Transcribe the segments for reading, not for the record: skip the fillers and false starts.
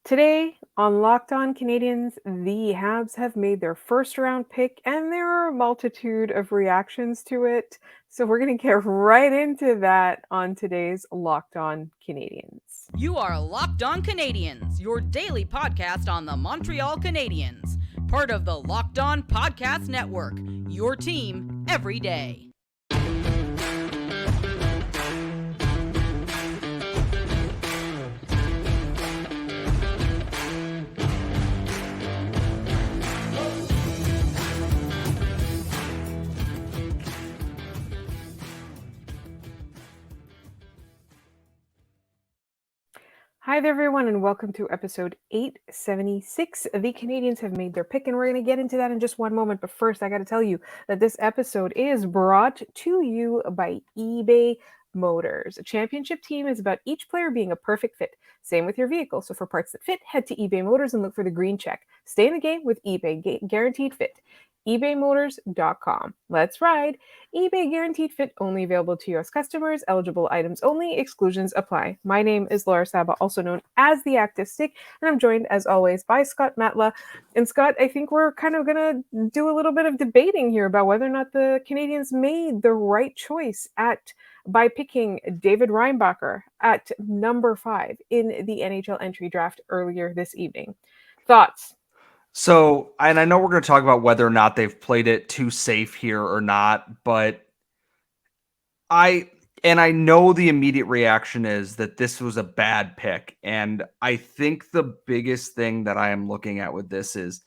Today on Locked On Canadiens, the Habs have made their first round pick, and there are a multitude of reactions to it. So we're going to get right into that on today's Locked On Canadiens. You are Locked On Canadiens, your daily podcast on the Montreal Canadiens, part of the Locked On Podcast Network, your team every day. Hi there, everyone, and welcome to episode 876. The Canadiens have made their pick, and we're going to get into that in just one moment. But first, I got to tell you that this episode is brought to you by eBay Motors. A championship team is about each player being a perfect fit. Same with your vehicle. So for parts that fit, head to eBay Motors and look for the green check. Stay in the game with eBay Guaranteed Fit. ebaymotors.com. Let's ride. eBay Guaranteed Fit only available to U.S. customers. Eligible items only. Exclusions apply. My name is Laura Saba, also known as the Active Stick, and I'm joined as always by Scott Matla. And Scott, I think we're kind of going to do a little bit of debating here about whether or not the Canadiens made the right choice by picking David Reinbacher at number 5 in the NHL entry draft earlier this evening. Thoughts? So, and I know we're going to talk about whether or not they've played it too safe here or not, but I know the immediate reaction is that this was a bad pick. And I think the biggest thing that I am looking at with this is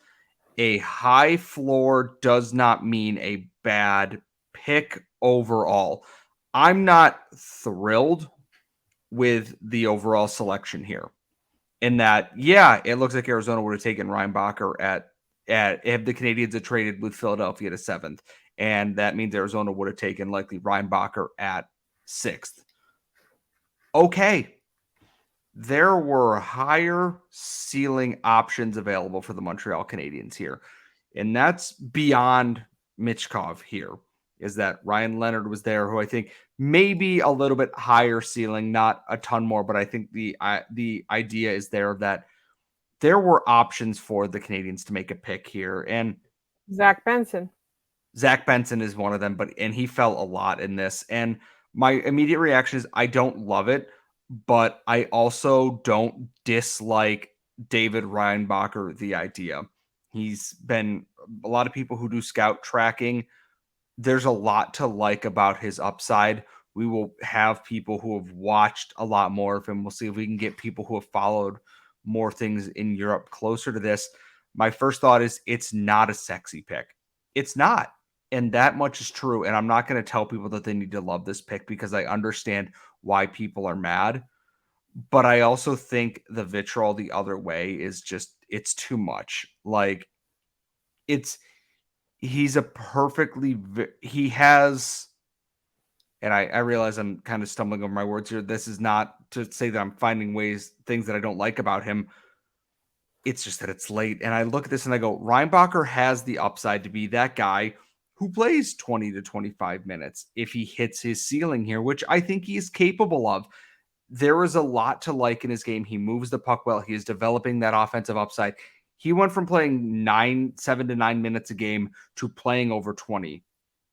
a high floor does not mean a bad pick overall. I'm not thrilled with the overall selection here. In that, yeah, it looks like Arizona would have taken Reinbacher at if the Canadiens had traded with Philadelphia to 7th, and that means Arizona would have taken likely Reinbacher at 6th. Okay, there were higher ceiling options available for the Montreal Canadiens here, and that's beyond Michkov here. Is that Ryan Leonard was there, who I think maybe a little bit higher ceiling, not a ton more, but I think the idea is there that there were options for the Canadiens to make a pick here, and Zach Benson is one of them, and he fell a lot in this. And my immediate reaction is I don't love it, but I also don't dislike David Reinbacher, the idea. He's been a lot of people who do scout tracking. There's a lot to like about his upside. We will have people who have watched a lot more of him. We'll see if we can get people who have followed more things in Europe closer to this. My first thought is it's not a sexy pick. It's not. And that much is true. And I'm not going to tell people that they need to love this pick because I understand why people are mad. But I also think the vitriol the other way is just, it's too much. Like, he's a he has, and I realize I'm kind of stumbling over my words here. This is not to say that I'm finding things that I don't like about him. It's just that it's late. And I look at this and I go, Reinbacher has the upside to be that guy who plays 20 to 25 minutes if he hits his ceiling here, which I think he is capable of. There is a lot to like in his game. He moves the puck well. He is developing that offensive upside. He went from playing 7 to 9 minutes a game to playing over 20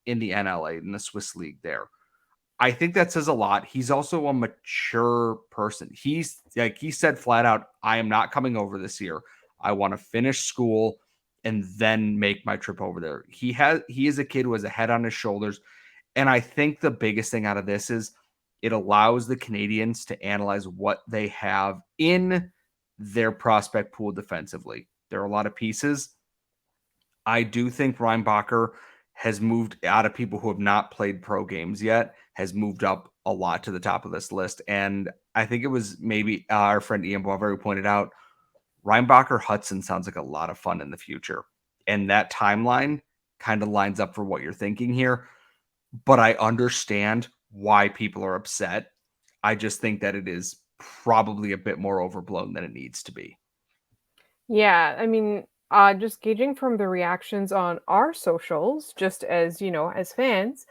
in the NLA, in the Swiss league there. I think that says a lot. He's also a mature person. He's like, he said flat out, I am not coming over this year. I want to finish school and then make my trip over there. He is a kid who has a head on his shoulders. And I think the biggest thing out of this is it allows the Canadiens to analyze what they have in their prospect pool defensively. There are a lot of pieces. I do think Reinbacher has moved out of people who have not played pro games yet, has moved up a lot to the top of this list. And I think it was maybe our friend Ian Boisvert who pointed out Reinbacher Hudson sounds like a lot of fun in the future. And that timeline kind of lines up for what you're thinking here. But I understand why people are upset. I just think that it is probably a bit more overblown than it needs to be. Yeah, I mean, just gauging from the reactions on our socials, just as, as fans,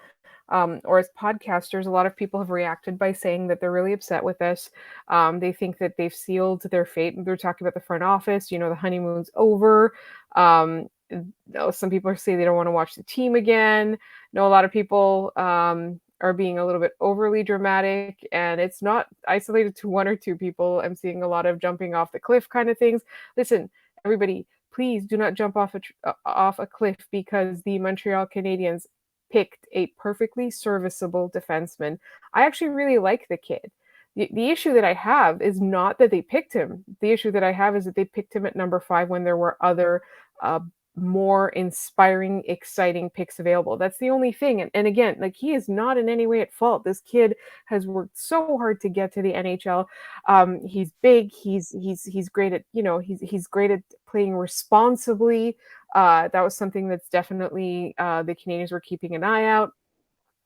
or as podcasters, a lot of people have reacted by saying that they're really upset with us. They think that they've sealed their fate. They're talking about the front office. The honeymoon's over. Some people say they don't want to watch the team again. A lot of people are being a little bit overly dramatic, and it's not isolated to one or two people. I'm seeing a lot of jumping off the cliff kind of things. Listen, everybody, please do not jump off a cliff because the Montreal Canadiens picked a perfectly serviceable defenseman. I actually really like the kid. The issue that I have is not that they picked him. The issue that I have is that they picked him at number 5 when there were other uh, more inspiring, exciting picks available. That's the only thing. And again, like, he is not in any way at fault. This kid has worked so hard to get to the NHL. He's big. He's great at he's great at playing responsibly. That was something that's definitely the Canadians were keeping an eye out.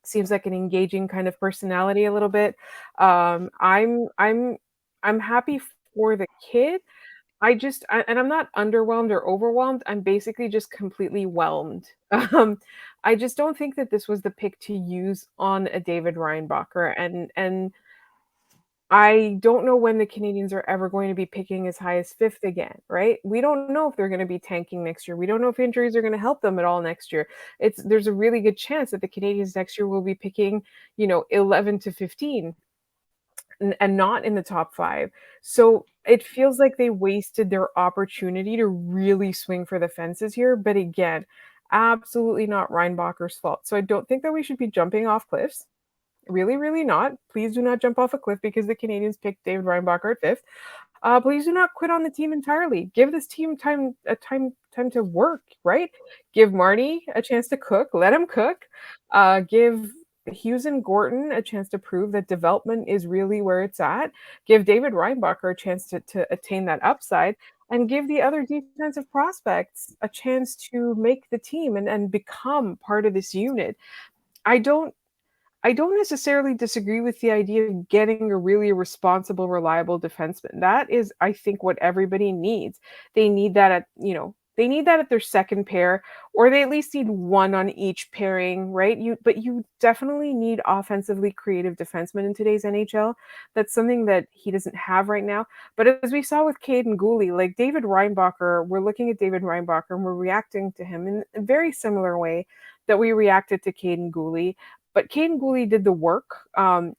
Seems like an engaging kind of personality a little bit. I'm happy for the kid. And I'm not underwhelmed or overwhelmed. I'm basically just completely whelmed. I just don't think that this was the pick to use on a David Reinbacher, and I don't know when the Canadians are ever going to be picking as high as 5th again, right? We don't know if they're gonna be tanking next year. We don't know if injuries are gonna help them at all next year. There's a really good chance that the Canadians next year will be picking, 11 to 15 and not in the top 5. So it feels like they wasted their opportunity to really swing for the fences here. But again, absolutely not Reinbacher's fault. So I don't think that we should be jumping off cliffs. Really, really not. Please do not jump off a cliff because the Canadians picked David Reinbacher at 5th. Please do not quit on the team entirely. Give this team time to work, right? Give Marty a chance to cook. Let him cook. Give Hughes and Gorton a chance to prove that development is really where it's at. Give David Reinbacher a chance to attain that upside, and give the other defensive prospects a chance to make the team and become part of this unit. I don't I don't necessarily disagree with the idea of getting a really responsible, reliable defenseman. That is, I think, what everybody needs. They need that they need that at their second pair, or they at least need one on each pairing, right? But you definitely need offensively creative defensemen in today's NHL. That's something that he doesn't have right now. But as we saw with Caden Gooley, like David Reinbacher, we're looking at David Reinbacher and we're reacting to him in a very similar way that we reacted to Caden Gooley. But Caden Gooley did the work.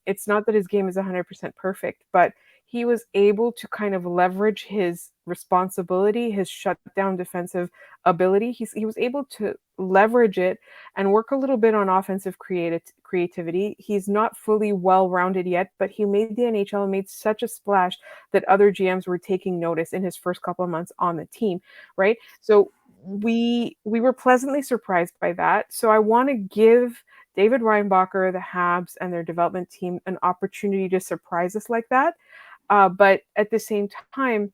It's not that his game is 100% perfect, but he was able to kind of leverage his responsibility, his shutdown defensive ability. He was able to leverage it and work a little bit on offensive creativity. He's not fully well-rounded yet, but he made the NHL and made such a splash that other GMs were taking notice in his first couple of months on the team, right? So we were pleasantly surprised by that. So I want to give David Reinbacher, the Habs, and their development team an opportunity to surprise us like that. But at the same time,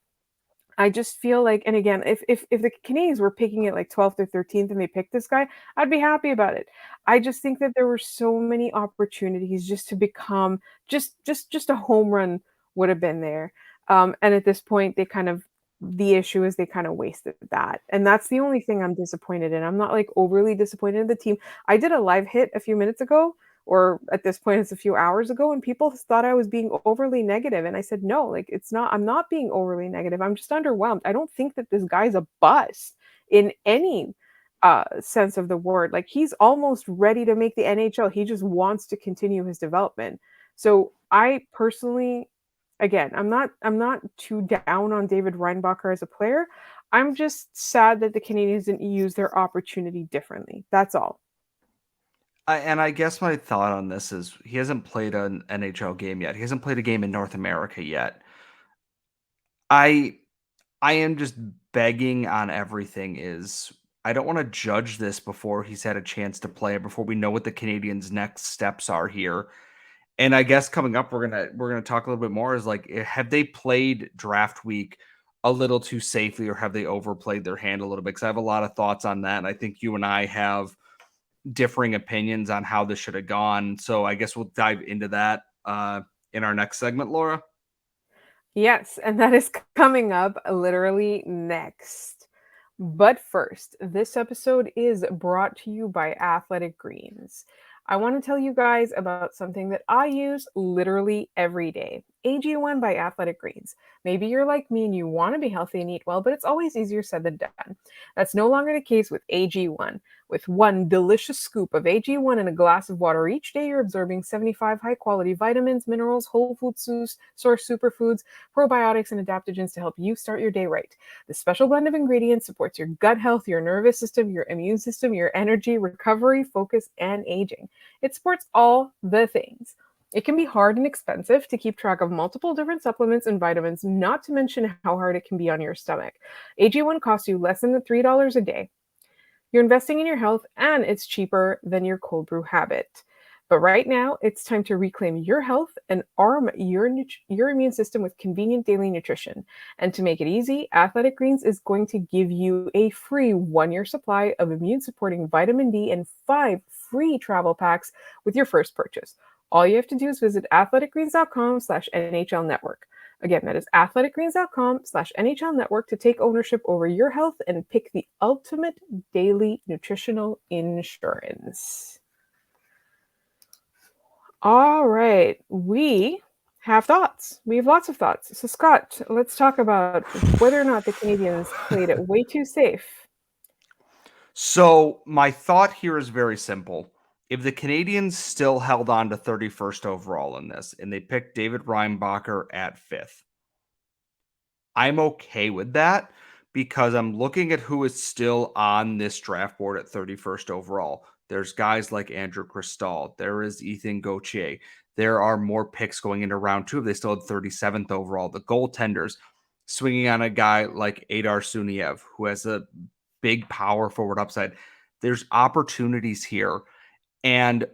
I just feel like, and again, if the Canadians were picking it like 12th or 13th and they picked this guy, I'd be happy about it. I just think that there were so many opportunities just to become just a home run would have been there. And at this point, the issue is they kind of wasted that. And that's the only thing I'm disappointed in. I'm not like overly disappointed in the team. I did a live hit a few minutes ago, or at this point it's a few hours ago, and people thought I was being overly negative, and I said no, like, it's not. I'm not being overly negative. I'm just underwhelmed. I don't think that this guy's a bust in any sense of the word. Like, he's almost ready to make the NHL. He just wants to continue his development. So I personally, again, I'm not too down on David Reinbacher as a player. I'm just sad that the Canadians didn't use their opportunity differently. That's all. I guess my thought on this is he hasn't played an NHL game yet. He hasn't played a game in North America yet. I I am just begging on everything is I don't want to judge this before he's had a chance to play it, before we know what the Canadians' next steps are here. And I guess coming up, we're gonna talk a little bit more. Is like, have they played draft week a little too safely, or have they overplayed their hand a little bit? Because I have a lot of thoughts on that, and I think you and I have differing opinions on how this should have gone. So I guess we'll dive into that in our next segment, Laura. Yes, and that is coming up literally next. But first, this episode is brought to you by Athletic Greens. I want to tell you guys about something that I use literally every day. AG1 by Athletic Greens. Maybe you're like me and you want to be healthy and eat well, but it's always easier said than done. That's no longer the case with AG1. With one delicious scoop of AG1 in a glass of water each day, you're absorbing 75 high quality vitamins, minerals, whole food source superfoods, probiotics, and adaptogens to help you start your day right. The special blend of ingredients supports your gut health, your nervous system, your immune system, your energy, recovery, focus, and aging. It supports all the things. It can be hard and expensive to keep track of multiple different supplements and vitamins, not to mention how hard it can be on your stomach. AG1 costs you less than $3 a day. You're investing in your health, and it's cheaper than your cold brew habit. But right now, it's time to reclaim your health and arm your immune system with convenient daily nutrition. And to make it easy, Athletic Greens is going to give you a free 1-year supply of immune supporting vitamin D and 5 free travel packs with your first purchase. All you have to do is visit athleticgreens.com/NHL network. Again, that is athleticgreens.com/NHL network to take ownership over your health and pick the ultimate daily nutritional insurance. All right, we have thoughts. We have lots of thoughts. So, Scott, let's talk about whether or not the Canadiens played it way too safe. So my thought here is very simple. If the Canadiens still held on to 31st overall in this and they picked David Reinbacher at 5th, I'm okay with that because I'm looking at who is still on this draft board at 31st overall. There's guys like Andrew Cristall. There is Ethan Gauthier. There are more picks going into round 2 if they still had 37th overall. The goaltenders swinging on a guy like Adar Suniev, who has a big power forward upside. There's opportunities here. And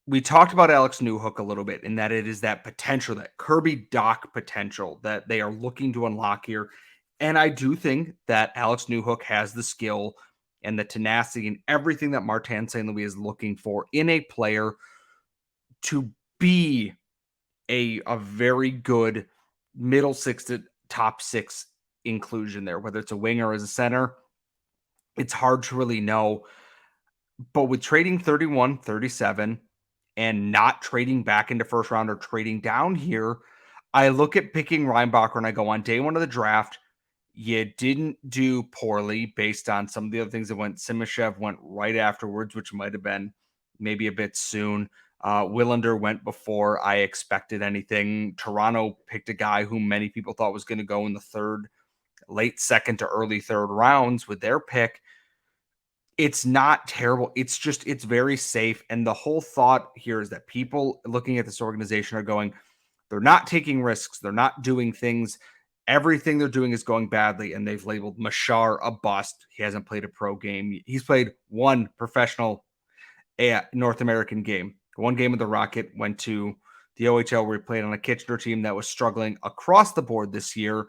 we talked about Alex Newhook a little bit in that it is that potential, that Kirby Dach potential that they are looking to unlock here. And I do think that Alex Newhook has the skill and the tenacity and everything that Martin St. Louis is looking for in a player to be a very good middle 6 to top 6 inclusion there, whether it's a winger or as a center. It's hard to really know. But with trading 31, 37, and not trading back into first round or trading down here, I look at picking Reinbacher and I go, on day 1 of the draft, you didn't do poorly based on some of the other things that went. Simashev went right afterwards, which might have been maybe a bit soon. Willander went before I expected anything. Toronto picked a guy who many people thought was going to go in the third, late second to early third rounds with their pick. It's not terrible. It's very safe. And the whole thought here is that people looking at this organization are going, they're not taking risks. They're not doing things. Everything they're doing is going badly. And they've labeled Machar a bust. He hasn't played a pro game. He's played one professional North American game. One game with the Rocket, went to the OHL where he played on a Kitchener team that was struggling across the board this year.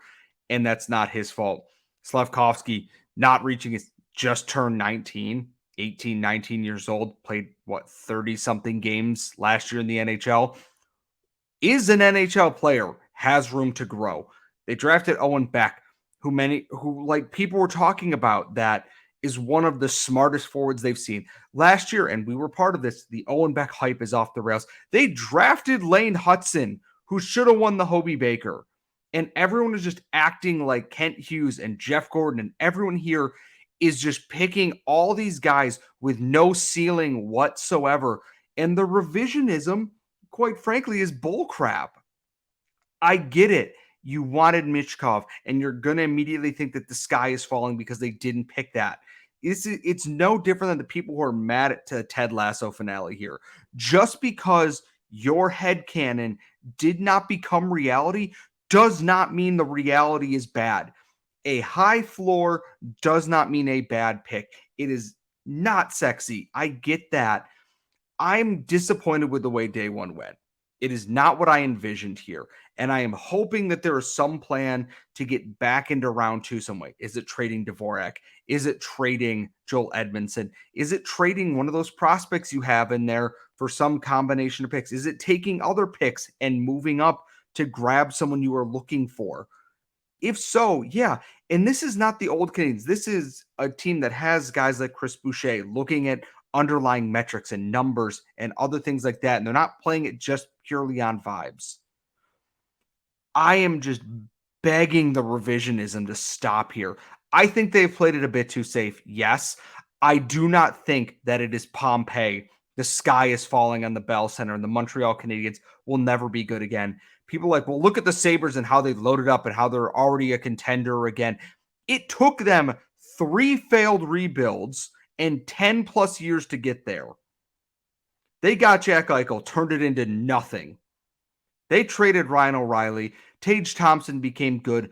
And that's not his fault. Slavkovsky not reaching his, just turned 19, years old, played 30 something games last year in the NHL, is an NHL player, has room to grow. They drafted Owen Beck, who people were talking about, that is one of the smartest forwards they've seen last year. And we were part of this. The Owen Beck hype is off the rails. They drafted Lane Hudson, who should have won the Hobey Baker. And everyone is just acting like Kent Hughes and Jeff Gordon, and everyone here is just picking all these guys with no ceiling whatsoever. And the revisionism, quite frankly, is bullcrap. I get it. You wanted Michkov, and you're going to immediately think that the sky is falling because they didn't pick that. It's no different than the people who are mad at the Ted Lasso finale here. Just because your headcanon did not become reality does not mean the reality is bad. A high floor does not mean a bad pick. It is not sexy. I get that. I'm disappointed with the way day 1 went. It is not what I envisioned here. And I am hoping that there is some plan to get back into round 2 some way. Is it trading Dvorak? Is it trading Joel Edmondson? Is it trading one of those prospects you have in there for some combination of picks? Is it taking other picks and moving up to grab someone you are looking for? If so, yeah. And this is not the old Canadiens. This is a team that has guys like Chris Boucher looking at underlying metrics and numbers and other things like that. And they're not playing it just purely on vibes. I am just begging the revisionism to stop here. I think they've played it a bit too safe. Yes. I do not think that it is Pompeii. The sky is falling on the Bell Center, and the Montreal Canadiens will never be good again. People are like, well, look at the Sabres and how they loaded up and how they're already a contender again. It took them 3 failed rebuilds and 10 plus years to get there. They got Jack Eichel, turned it into nothing. They traded Ryan O'Reilly. Tage Thompson became good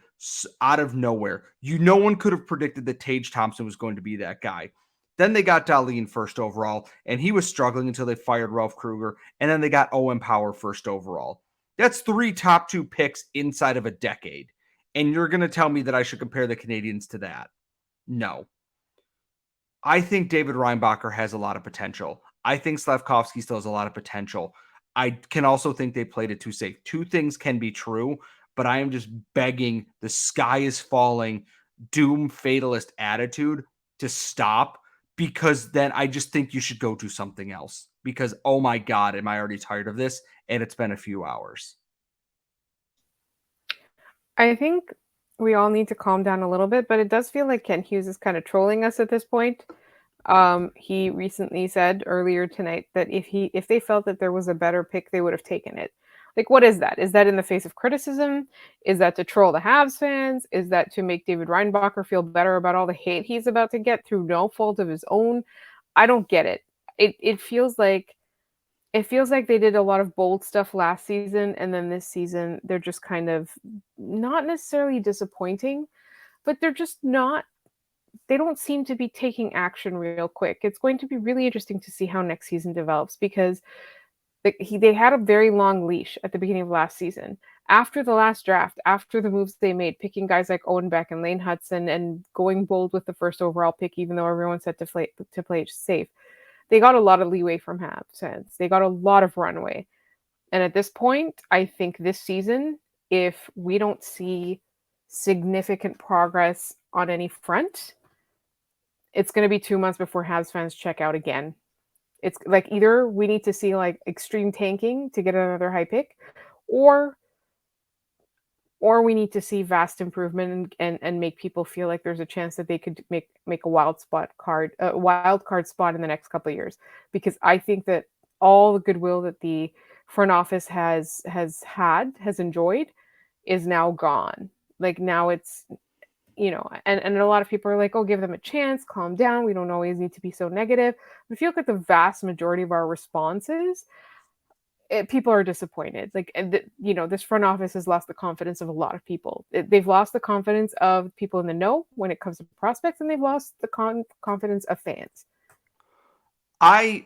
out of nowhere. No one could have predicted that Tage Thompson was going to be that guy. Then they got Dahlin first overall, and he was struggling until they fired Ralph Kruger. And then they got Owen Power first overall. That's 3 top 2 picks inside of a decade. And you're going to tell me that I should compare the Canadiens to that? No. I think David Reinbacher has a lot of potential. I think Slafkovsky still has a lot of potential. I can also think they played it too safe. 2 things can be true, but I am just begging the sky is falling, doom fatalist attitude to stop, because then I just think you should go do something else. Because, oh my God, am I already tired of this? And it's been a few hours. I think we all need to calm down a little bit, but it does feel like Kent Hughes is kind of trolling us at this point. He recently said earlier tonight that if they felt that there was a better pick, they would have taken it. Like, what is that? Is that in the face of criticism? Is that to troll the Habs fans? Is that to make David Reinbacher feel better about all the hate he's about to get through no fault of his own? I don't get it. It feels like they did a lot of bold stuff last season, and then this season they're just kind of not necessarily disappointing, but they're just not. They don't seem to be taking action real quick. It's going to be really interesting to see how next season develops, because they had a very long leash at the beginning of last season. After the last draft, after the moves they made, picking guys like Owen Beck and Lane Hudson and going bold with the first overall pick, even though everyone said to play safe, they got a lot of leeway from Habs fans. They got a lot of runway. And at this point, I think this season, if we don't see significant progress on any front, it's going to be 2 months before Habs fans check out again. It's like either we need to see like extreme tanking to get another high pick, or we need to see vast improvement and make people feel like there's a chance that they could make a wild card spot in the next couple of years. Because I think that all the goodwill that the front office has enjoyed is now gone. Like, now it's, and a lot of people are like, oh, give them a chance, calm down, we don't always need to be so negative. But if you look at the vast majority of our responses, people are disappointed. Like, this front office has lost the confidence of a lot of people. They've lost the confidence of people in the know when it comes to prospects, and they've lost the confidence of fans.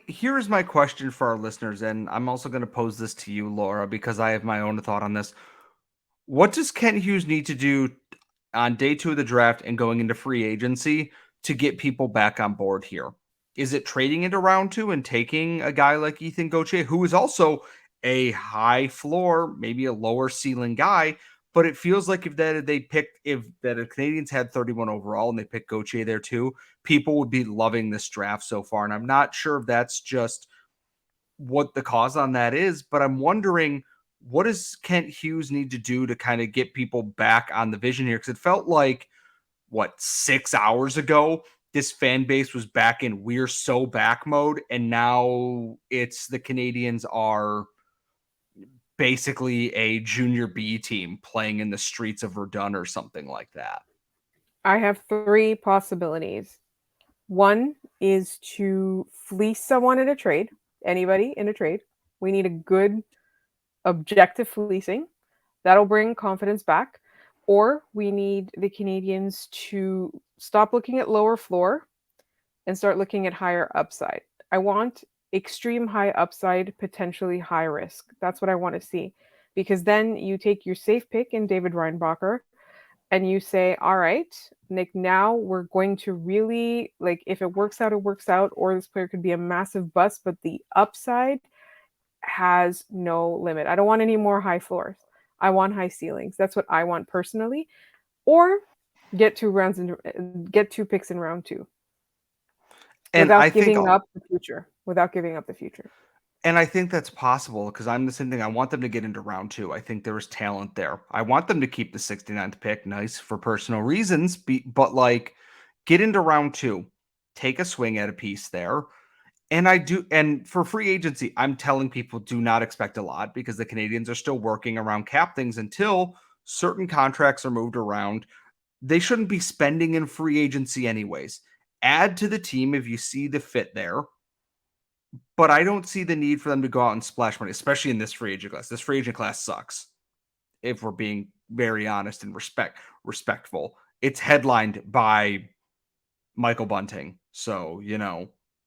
Here is my question for our listeners, and I'm also going to pose this to you, Laura, because I have my own thought on this. What does Kent Hughes need to do on day 2 of the draft and going into free agency to get people back on board here? Is it trading into round 2 and taking a guy like Ethan Gauthier, who is also a high floor, maybe a lower ceiling guy, but it feels like if the Canadiens had 31 overall and they picked Gauthier there too, people would be loving this draft so far. And I'm not sure if that's just what the cause on that is, but I'm wondering, what does Kent Hughes need to do to kind of get people back on the vision here? Because it felt like, 6 hours ago, this fan base was back in we're so back mode, and now it's the Canadiens are basically a junior B team playing in the streets of Verdun or something like that. I have 3 possibilities. One is to fleece someone in a trade, anybody in a trade. We need a good objective fleecing. That'll bring confidence back. Or we need the Canadiens to stop looking at lower floor and start looking at higher upside. I want extreme high upside, potentially high risk. That's what I want to see. Because then you take your safe pick in David Reinbacher and you say, all right, Nick, now we're going to really, like, if it works out, it works out, or this player could be a massive bust, but the upside has no limit. I don't want any more high floors. I want high ceilings. That's what I want personally. Or get 2 picks in round 2. And I think Without giving up the future. And I think that's possible because I'm the same thing. I want them to get into round two. I think there is talent there. I want them to keep the 69th pick. Nice for personal reasons, but like get into round two, take a swing at a piece there. And I do. And for free agency, I'm telling people do not expect a lot because the Canadians are still working around cap things until certain contracts are moved around. They shouldn't be spending in free agency anyways. Add to the team if you see the fit there. But I don't see the need for them to go out and splash money, especially in this free agent class. This free agent class sucks. If we're being very honest and respectful, it's headlined by Michael Bunting. So,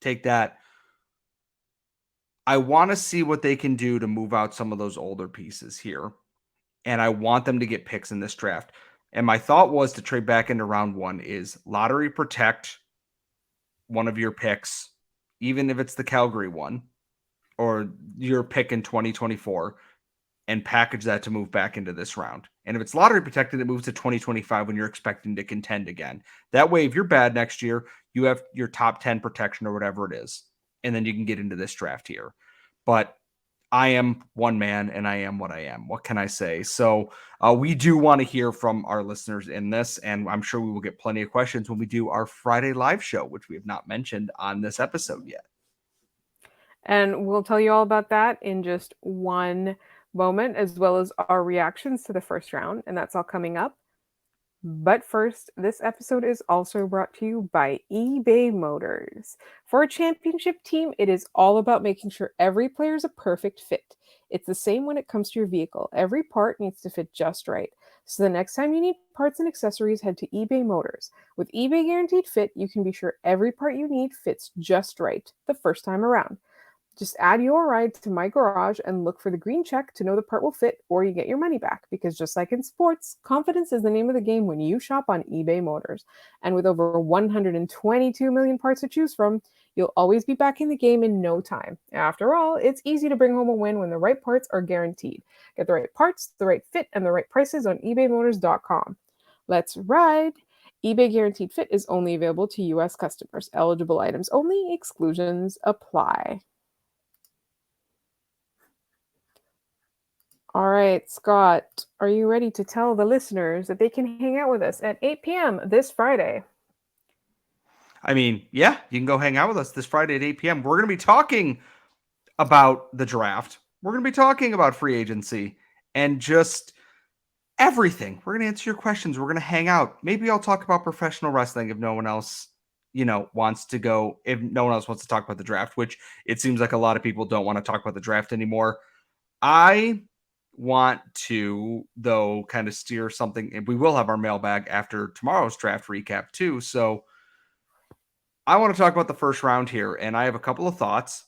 take that. I want to see what they can do to move out some of those older pieces here. And I want them to get picks in this draft. And my thought was to trade back into round one is lottery protect one of your picks, even if it's the Calgary one, or your pick in 2024, and package that to move back into this round. And if it's lottery protected, it moves to 2025 when you're expecting to contend again. That way, if you're bad next year, you have your top 10 protection or whatever it is. And then you can get into this draft here. But I am one man and I am what I am. What can I say? So we do want to hear from our listeners in this, and I'm sure we will get plenty of questions when we do our Friday live show, which we have not mentioned on this episode yet. And we'll tell you all about that in just one moment, as well as our reactions to the first round. And that's all coming up. But first, this episode is also brought to you by eBay Motors. For a championship team, it is all about making sure every player is a perfect fit. It's the same when it comes to your vehicle. Every part needs to fit just right. So the next time you need parts and accessories, head to eBay Motors. With eBay Guaranteed Fit, you can be sure every part you need fits just right the first time around. Just add your ride to My Garage and look for the green check to know the part will fit, or you get your money back. Because just like in sports, confidence is the name of the game when you shop on eBay Motors. And with over 122 million parts to choose from, you'll always be back in the game in no time. After all, it's easy to bring home a win when the right parts are guaranteed. Get the right parts, the right fit, and the right prices on ebaymotors.com. Let's ride! eBay Guaranteed Fit is only available to U.S. customers. Eligible items only. Exclusions apply. All right, Scott, are you ready to tell the listeners that they can hang out with us at 8 p.m. this Friday? I mean, yeah, you can go hang out with us this Friday at 8 p.m. We're going to be talking about the draft. We're going to be talking about free agency and just everything. We're going to answer your questions. We're going to hang out. Maybe I'll talk about professional wrestling if no one else, wants to go, if no one else wants to talk about the draft, which it seems like a lot of people don't want to talk about the draft anymore. I want to, though, kind of steer something, and we will have our mailbag after tomorrow's draft recap too. So I want to talk about the first round here, and I have a couple of thoughts.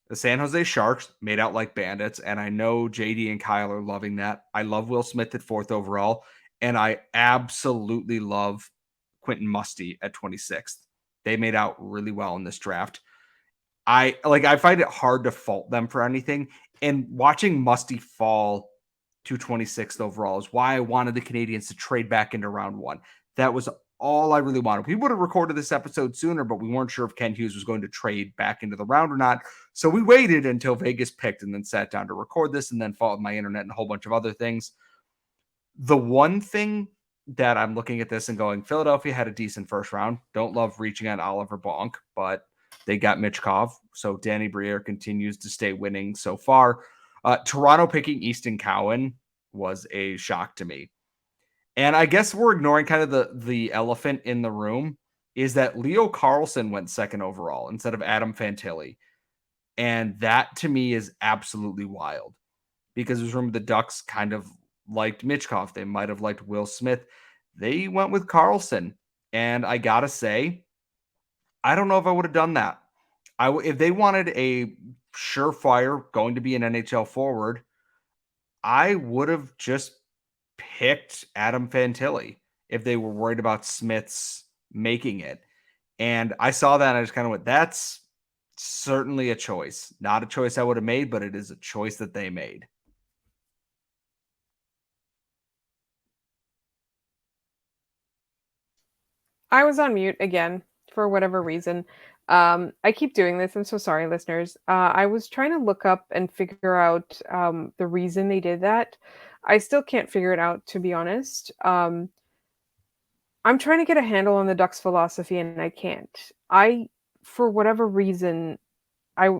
The San Jose Sharks made out like bandits, and I know JD and Kyle are loving that. I love Will Smith at 4th overall, and I absolutely love Quentin Musty at 26th. They made out really well in this draft. I find it hard to fault them for anything. And watching Musty fall to 26th overall is why I wanted the Canadiens to trade back into round one. That was all I really wanted. We would have recorded this episode sooner, but we weren't sure if Kent Hughes was going to trade back into the round or not. So we waited until Vegas picked and then sat down to record this and then fought with my internet and a whole bunch of other things. The one thing that I'm looking at this and going, Philadelphia had a decent first round. Don't love reaching on Oliver Bonk, but they got Michkov. So Danny Briere continues to stay winning so far. Toronto picking Easton Cowan was a shock to me. And I guess we're ignoring kind of the elephant in the room is that Leo Carlson went 2nd overall instead of Adam Fantilli. And that to me is absolutely wild because there's room the Ducks kind of liked Michkov. They might have liked Will Smith. They went with Carlson. And I got to say, I don't know if I would have done that. If they wanted a surefire going to be an NHL forward, I would have just picked Adam Fantilli if they were worried about Smith's making it. And I saw that and I just kind of went, that's certainly a choice. Not a choice I would have made, but it is a choice that they made. I was on mute again for whatever reason. I keep doing this. I'm so sorry, listeners. I was trying to look up and figure out the reason they did that. I still can't figure it out, to be honest. I'm trying to get a handle on the Ducks' philosophy, and I can't. For whatever reason, I,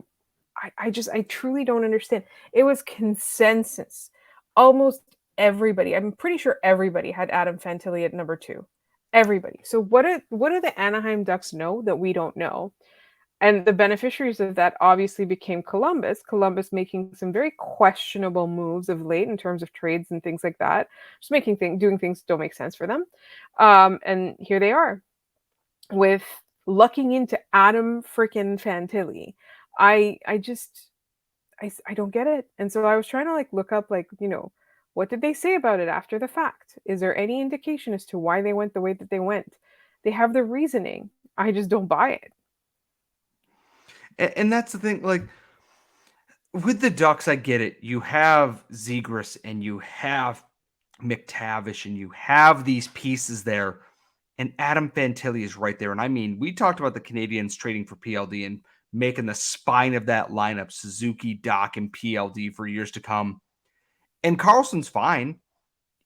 I truly don't understand. It was consensus. Almost everybody, I'm pretty sure everybody had Adam Fantilli at number 2. Everybody. So what do the Anaheim Ducks know that we don't know? And the beneficiaries of that obviously became Columbus. Columbus making some very questionable moves of late in terms of trades and things like that. Just doing things that don't make sense for them. And here they are with lucking into Adam freaking Fantilli. I don't get it. And so I was trying to look up what did they say about it after the fact? Is there any indication as to why they went the way that they went? They have the reasoning. I just don't buy it. And that's the thing, like with the Ducks, I get it. You have Zegras and you have McTavish and you have these pieces there. And Adam Fantilli is right there. And I mean, we talked about the Canadiens trading for PLD and making the spine of that lineup, Suzuki, Doc, and PLD for years to come. And Carlson's fine.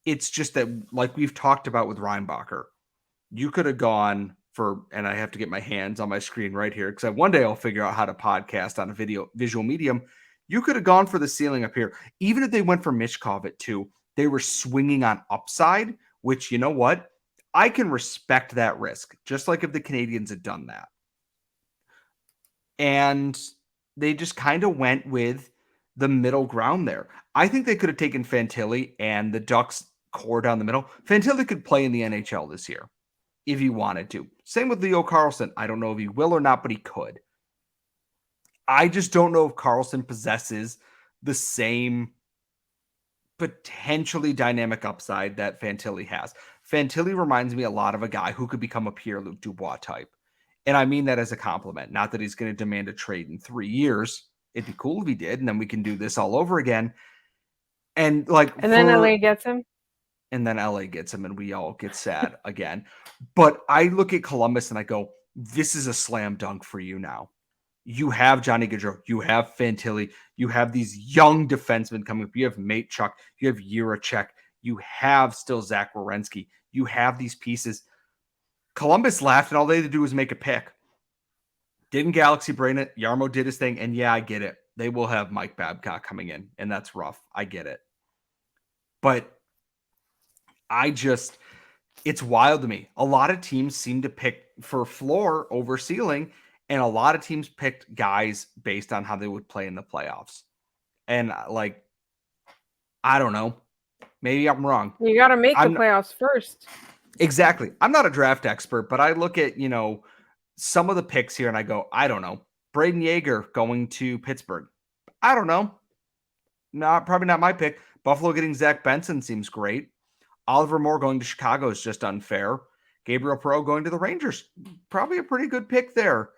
It's just that, like we've talked about with Reinbacher, you could have gone for, and I have to get my hands on my screen right here because one day I'll figure out how to podcast on a visual medium. You could have gone for the ceiling up here. Even if they went for Michkov at 2, they were swinging on upside, which, you know what? I can respect that risk, just like if the Canadiens had done that. And they just kind of went with the middle ground there. I think they could have taken Fantilli and the Ducks core down the middle. Fantilli could play in the NHL this year if he wanted to. Same with Leo Carlsson. I don't know if he will or not, but he could. I just don't know if Carlsson possesses the same potentially dynamic upside that Fantilli has. Fantilli reminds me a lot of a guy who could become a Pierre-Luc Dubois type. And I mean that as a compliment. Not that he's going to demand a trade in 3 years. It'd be cool if he did, and then we can do this all over again. And then LA gets him. And then LA gets him, and we all get sad again. But I look at Columbus and I go, this is a slam dunk for you now. You have Johnny Gaudreau. You have Fantilli. You have these young defensemen coming up. You have Matechuk. You have Jiricek. You have still Zach Werenski. You have these pieces. Columbus laughed, and all they had to do was make a pick. Didn't Galaxy brain it? Yarmo did his thing, and yeah, I get it. They will have Mike Babcock coming in, and that's rough. I get it. But it's wild to me. A lot of teams seem to pick for floor over ceiling, and a lot of teams picked guys based on how they would play in the playoffs. And I don't know. Maybe I'm wrong. You got to make the playoffs first. Exactly. I'm not a draft expert, but I look at, some of the picks here and I go, I don't know. Braden Yeager going to Pittsburgh. I don't know. Probably not my pick. Buffalo getting Zach Benson seems great. Oliver Moore going to Chicago is just unfair. Gabriel Perreault going to the Rangers. Probably a pretty good pick there.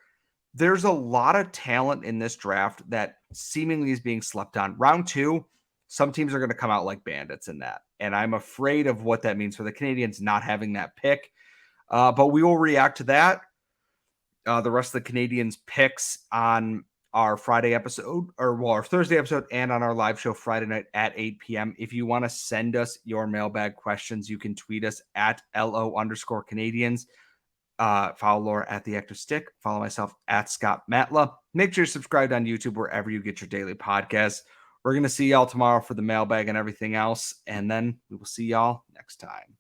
There's a lot of talent in this draft that seemingly is being slept on. Round 2, some teams are going to come out like bandits in that. And I'm afraid of what that means for the Canadiens not having that pick. But we will react to that. The rest of the Canadiens picks on our Friday episode, our Thursday episode, and on our live show Friday night at 8 p.m. If you want to send us your mailbag questions, you can tweet us at LO_Canadiens. Follow Laura at The Active Stick. Follow myself at Scott Matla. Make sure you're subscribed on YouTube wherever you get your daily podcasts. We're going to see y'all tomorrow for the mailbag and everything else. And then we will see y'all next time.